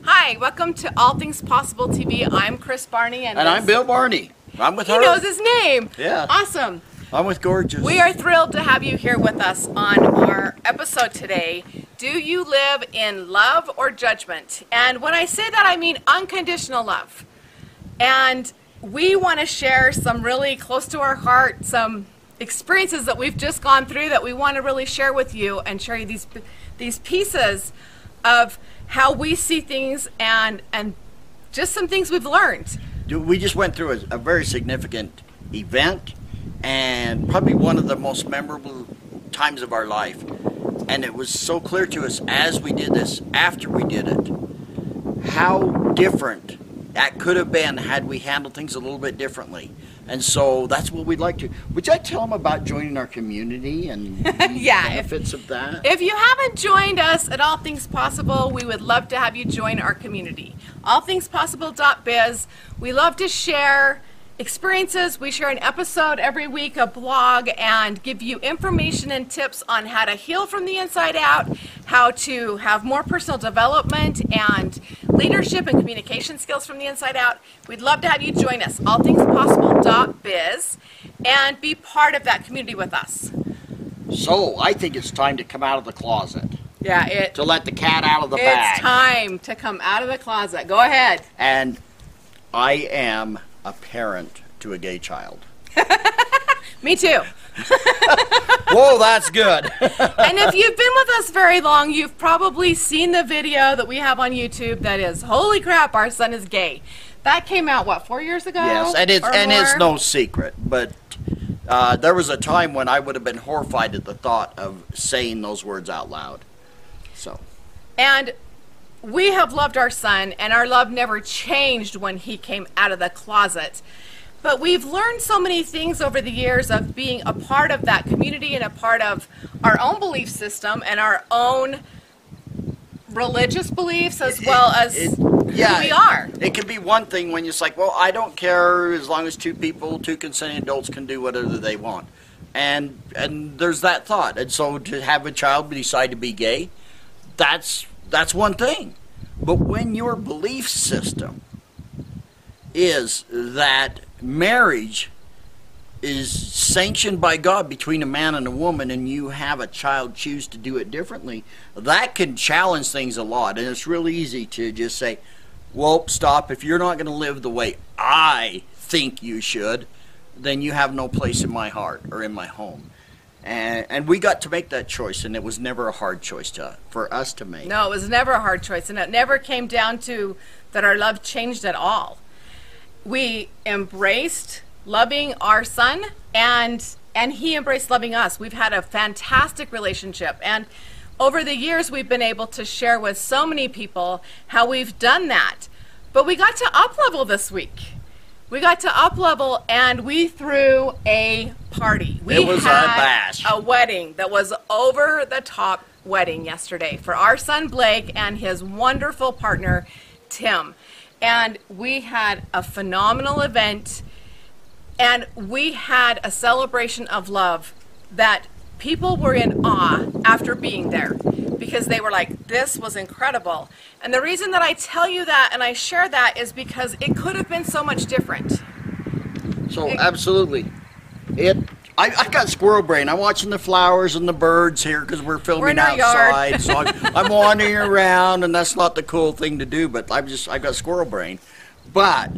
Hi, welcome to All Things Possible TV. I'm Chris Barney. And I'm Bill Barney. I'm with her. He knows his name. Yeah. Awesome. I'm with Gorgeous. We are thrilled to have you here with us on our episode today. Do you live in love or judgment? And when I say that, I mean unconditional love. And we want to share some really close to our heart, some experiences that we've just gone through that we want to really share with you and share you these pieces of how we see things and just some things we've learned. We just went through a very significant event and probably one of the most memorable times of our life. And it was so clear to us as we did this, after we did it, how different that could have been had we handled things a little bit differently. And so that's what we'd like to. Would you like to tell them about joining our community and the benefits of that? If you haven't joined us at All Things Possible, we would love to have you join our community. allthingspossible.biz. We love to share experiences. We share an episode every week, a blog, and give you information and tips on how to heal from the inside out, how to have more personal development and leadership and communication skills from the inside out. We'd love to have you join us, allthingspossible.biz, and be part of that community with us. So I think it's time to come out of the closet. Yeah, to let the cat out of the bag. It's time to come out of the closet. Go ahead. And I am a parent to a gay child. Me too. Whoa, that's good. And if you've been with us very long, you've probably seen the video that we have on YouTube that is, holy crap, our son is gay. That came out, what, 4 years ago? Yes, and it's no secret, but there was a time when I would have been horrified at the thought of saying those words out loud. So. And we have loved our son, and our love never changed when he came out of the closet. But we've learned so many things over the years of being a part of that community and a part of our own belief system and our own religious beliefs as well as who we are. It can be one thing when it's like, well, I don't care as long as two consenting adults can do whatever they want. And there's that thought. And so to have a child decide to be gay, that's one thing. But when your belief system is that marriage is sanctioned by God between a man and a woman, and you have a child choose to do it differently, that can challenge things a lot. And it's really easy to just say, well, stop. If you're not going to live the way I think you should, then you have no place in my heart or in my home. And we got to make that choice, and it was never a hard choice for us to make. No, it was never a hard choice, and it never came down to that our love changed at all. We embraced loving our son, and he embraced loving us. We've had a fantastic relationship, and over the years we've been able to share with so many people how we've done that. But we got to up-level this week. We got to up-level, and we threw a party. It was a bash. A wedding that was over-the-top wedding yesterday for our son Blake and his wonderful partner Tim. And we had a phenomenal event, and we had a celebration of love that people were in awe after being there, because they were like, this was incredible. And the reason that I tell you that and I share that is because it could have been so much different. So absolutely. I got squirrel brain. I'm watching the flowers and the birds here because we're filming outside. So I'm wandering around, and that's not the cool thing to do, but I've got squirrel brain. But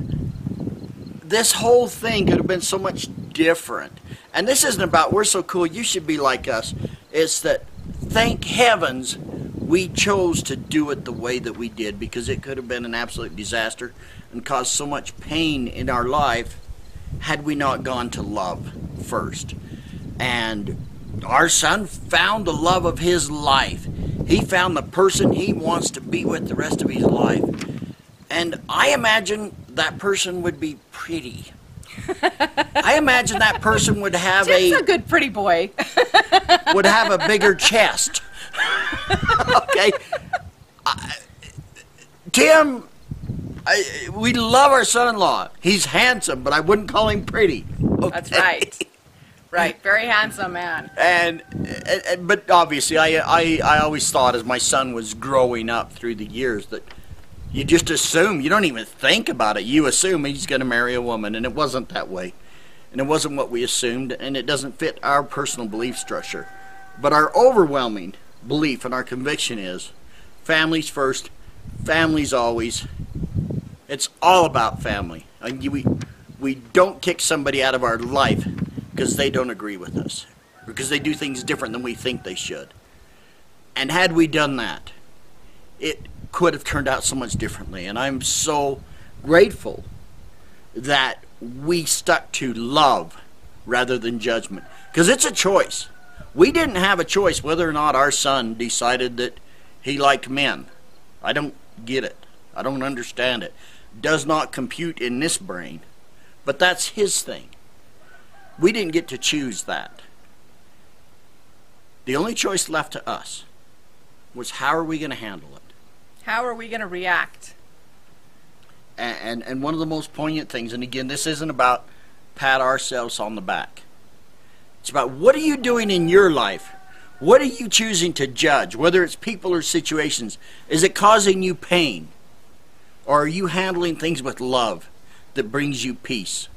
this whole thing could have been so much different. And this isn't about we're so cool, you should be like us. It's that, thank heavens, we chose to do it the way that we did, because it could have been an absolute disaster and caused so much pain in our life had we not gone to love first. And our son found the love of his life. He found the person he wants to be with the rest of his life. And I imagine that person would be pretty. I imagine that person would have Tim's a good pretty boy. would have a bigger chest. Okay. Tim, we love our son-in-law. He's handsome, but I wouldn't call him pretty. Okay? That's right. Right, very handsome man. But obviously, I always thought as my son was growing up through the years that You just assume. You don't even think about it. You assume he's going to marry a woman, and it wasn't that way. And it wasn't what we assumed, and it doesn't fit our personal belief structure. But our overwhelming belief and our conviction is families first, families always. It's all about family. We don't kick somebody out of our life because they don't agree with us, or because they do things different than we think they should. And had we done that, it could have turned out so much differently. And I'm so grateful that we stuck to love rather than judgment, because it's a choice. We didn't have a choice whether or not our son decided that he liked men. I don't get it. I don't understand it. Does not compute in this brain. But that's his thing. We didn't get to choose that. The only choice left to us was, how are we going to handle it? How are we going to react? And one of the most poignant things, and again, this isn't about pat ourselves on the back. It's about, what are you doing in your life? What are you choosing to judge, whether it's people or situations? Is it causing you pain? Or are you handling things with love that brings you peace?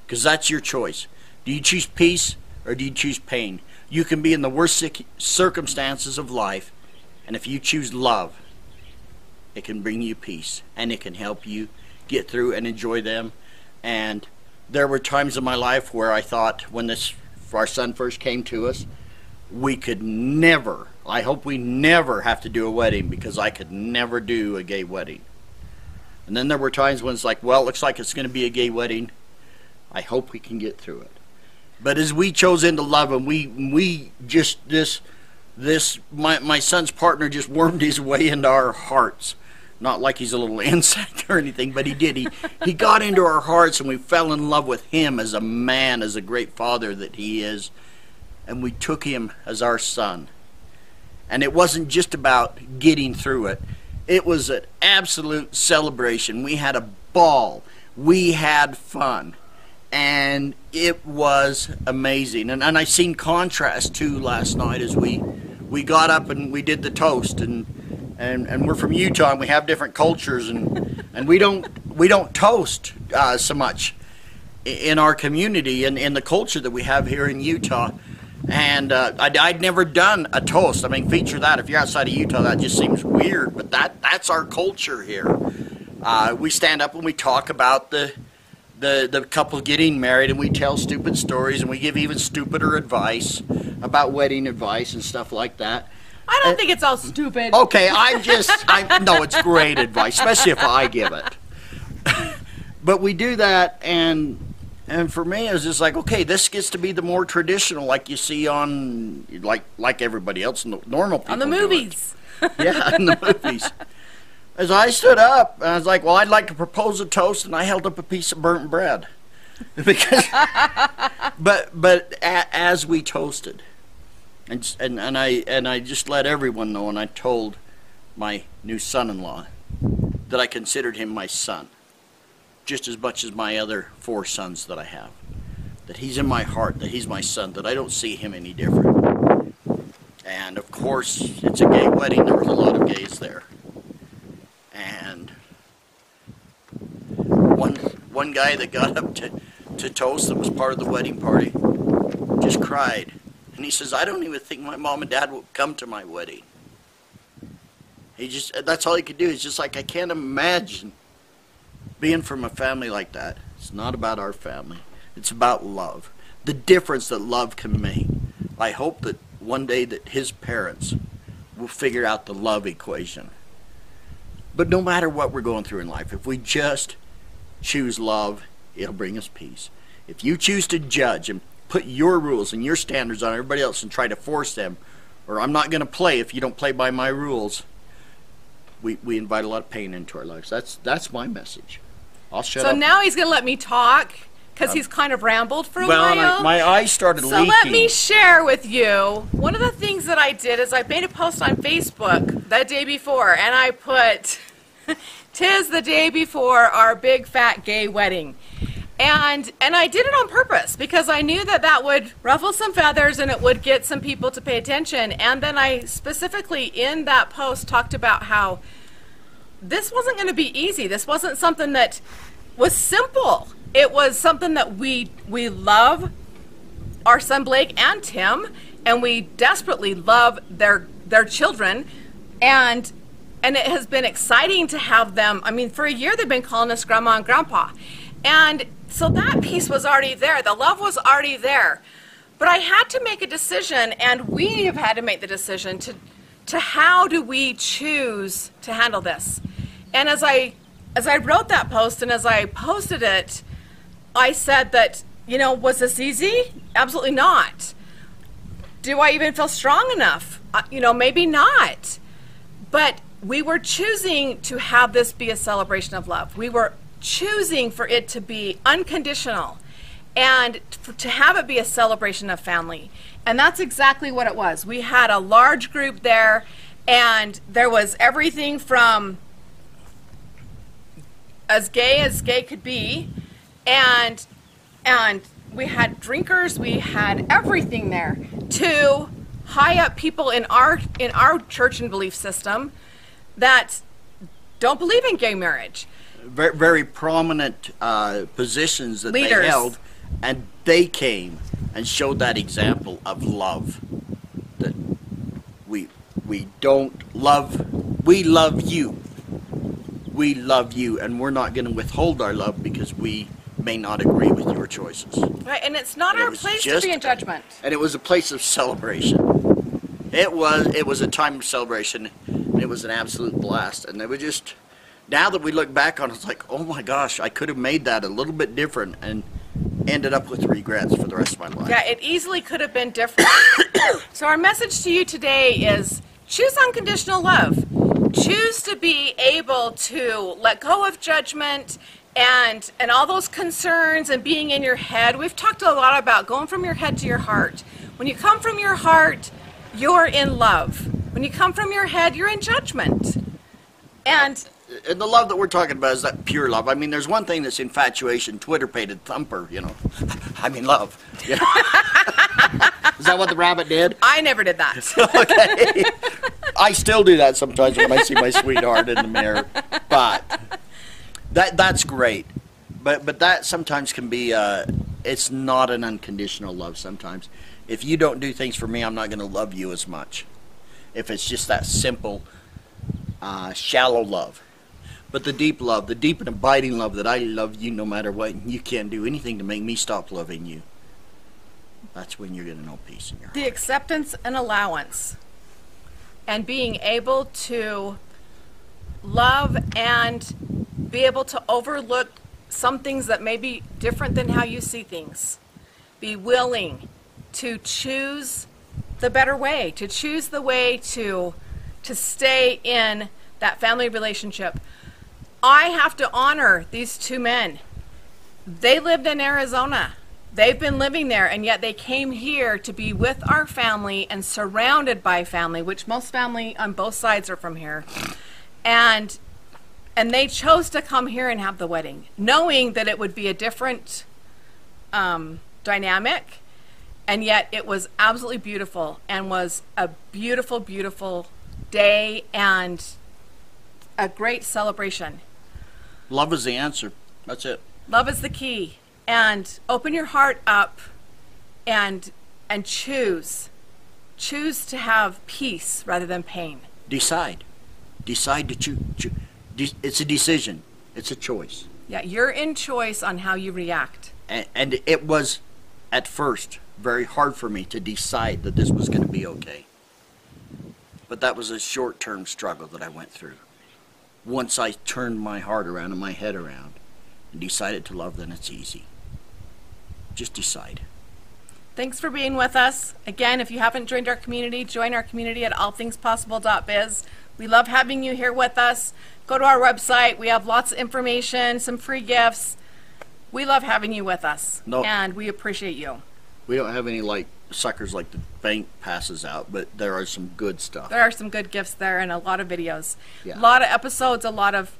Because that's your choice. Do you choose peace or do you choose pain? You can be in the worst circumstances of life, and if you choose love, it can bring you peace, and it can help you get through and enjoy them. And there were times in my life where I thought, when our son first came to us, we could never, I hope we never have to do a wedding, because I could never do a gay wedding. And then there were times when it's like, well, it looks like it's going to be a gay wedding. I hope we can get through it. But as we chose into love, and we just, my son's partner just wormed his way into our hearts. Not like he's a little insect or anything, but he did. He got into our hearts, and we fell in love with him as a man, as a great father that he is. And we took him as our son. And it wasn't just about getting through it. It was an absolute celebration. We had a ball. We had fun. And it was amazing. And I seen contrast, too, last night as we got up and we did the toast. And we're from Utah, and we have different cultures, and we don't toast so much in our community and in the culture that we have here in Utah. And I'd never done a toast. I mean, feature that. If you're outside of Utah, that just seems weird, but that's our culture here. We stand up and we talk about the couple getting married, and we tell stupid stories, and we give even stupider advice about wedding advice and stuff like that. I don't think it's all stupid. Okay, no, it's great advice, especially if I give it. But we do that, and for me, it's just like, okay, this gets to be the more traditional, like you see on, like everybody else, normal people on the movies. Yeah, in the movies. As I stood up, I was like, well, I'd like to propose a toast, and I held up a piece of burnt bread. Because, but as we toasted, and I just let everyone know, and I told my new son-in-law that I considered him my son, just as much as my other 4 sons that I have. That he's in my heart, that he's my son, that I don't see him any different. And of course, it's a gay wedding. There was a lot of gays there. And one guy that got up to toast, that was part of the wedding party, just cried. And he says, I don't even think my mom and dad will come to my wedding. That's all he could do. It's just like, I can't imagine being from a family like that. It's not about our family. It's about love. The difference that love can make. I hope that one day that his parents will figure out the love equation. But no matter what we're going through in life, if we just choose love, it'll bring us peace. If you choose to judge and put your rules and your standards on everybody else and try to force them, or I'm not going to play if you don't play by my rules, we invite a lot of pain into our lives. That's my message. I'll shut up. So now he's going to let me talk, because he's kind of rambled for a while. Well, my eyes started leaking. So let me share with you. One of the things that I did is I made a post on Facebook the day before, and I put, "'Tis the day before our big fat gay wedding." And I did it on purpose, because I knew that would ruffle some feathers and it would get some people to pay attention. And then I specifically in that post talked about how this wasn't going to be easy. This wasn't something that was simple. It was something that we love our son Blake and Tim, and we desperately love their children, and it has been exciting to have them. I mean, for a year they've been calling us Grandma and Grandpa, and so that piece was already there. The love was already there. But I had to make a decision, and we have had to make the decision to how do we choose to handle this. And as I wrote that post and as I posted it, I said that, you know, was this easy? Absolutely not. Do I even feel strong enough? You know, maybe not. But we were choosing to have this be a celebration of love. We were choosing for it to be unconditional and to have it be a celebration of family. And that's exactly what it was. We had a large group there, and there was everything from as gay could be, and we had drinkers, we had everything there, to high up people in our church and belief system that don't believe in gay marriage. Very, very prominent positions that Leaders. they held, and they came and showed that example of love. That we love you. We love you, and we're not going to withhold our love because we may not agree with your choices. Right, and it's not our place to be in judgment. And it was a place of celebration. It was a time of celebration. It was an absolute blast, and it was just. Now that we look back on it, it's like, oh my gosh, I could have made that a little bit different and ended up with regrets for the rest of my life. Yeah, it easily could have been different. So our message to you today is choose unconditional love. Choose to be able to let go of judgment and all those concerns and being in your head. We've talked a lot about going from your head to your heart. When you come from your heart, you're in love. When you come from your head, you're in judgment. And the love that we're talking about is that pure love. I mean, there's one thing that's infatuation, Twitter-pated thumper, you know. I'm in love. Yeah. Is that what the rabbit did? I never did that. Okay. I still do that sometimes when I see my sweetheart in the mirror. But that's great. But that sometimes can be, it's not an unconditional love sometimes. If you don't do things for me, I'm not going to love you as much. If it's just that simple, shallow love. But the deep love, the deep and abiding love that I love you no matter what, and you can't do anything to make me stop loving you, that's when you're going to know peace in your heart. The acceptance and allowance, and being able to love and be able to overlook some things that may be different than how you see things. Be willing to choose the better way, to choose the way to stay in that family relationship. I have to honor these two men. They lived in Arizona. They've been living there, and yet they came here to be with our family and surrounded by family, which most family on both sides are from here. And they chose to come here and have the wedding, knowing that it would be a different dynamic, and yet it was absolutely beautiful and was a beautiful, beautiful day and a great celebration. Love is the answer. That's it. Love is the key. And open your heart up and choose. Choose to have peace rather than pain. Decide. Decide to choose. It's a decision. It's a choice. Yeah, you're in choice on how you react. And it was, at first, very hard for me to decide that this was going to be okay. But that was a short-term struggle that I went through. Once I turned my heart around and my head around and decided to love, then it's easy. Just decide. Thanks for being with us. Again, if you haven't joined our community, join our community at allthingspossible.biz. We love having you here with us. Go to our website. We have lots of information, some free gifts. We love having you with us, and we appreciate you. We don't have any like suckers like the bank passes out, but there are some good stuff. There are some good gifts there and a lot of videos. Yeah. A lot of episodes, a lot of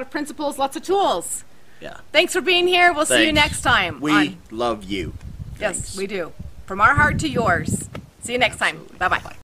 principles, lots of tools. Yeah. Thanks for being here. We'll see you next time. We love you. Yes, we do. From our heart to yours. See you next time. Bye-bye.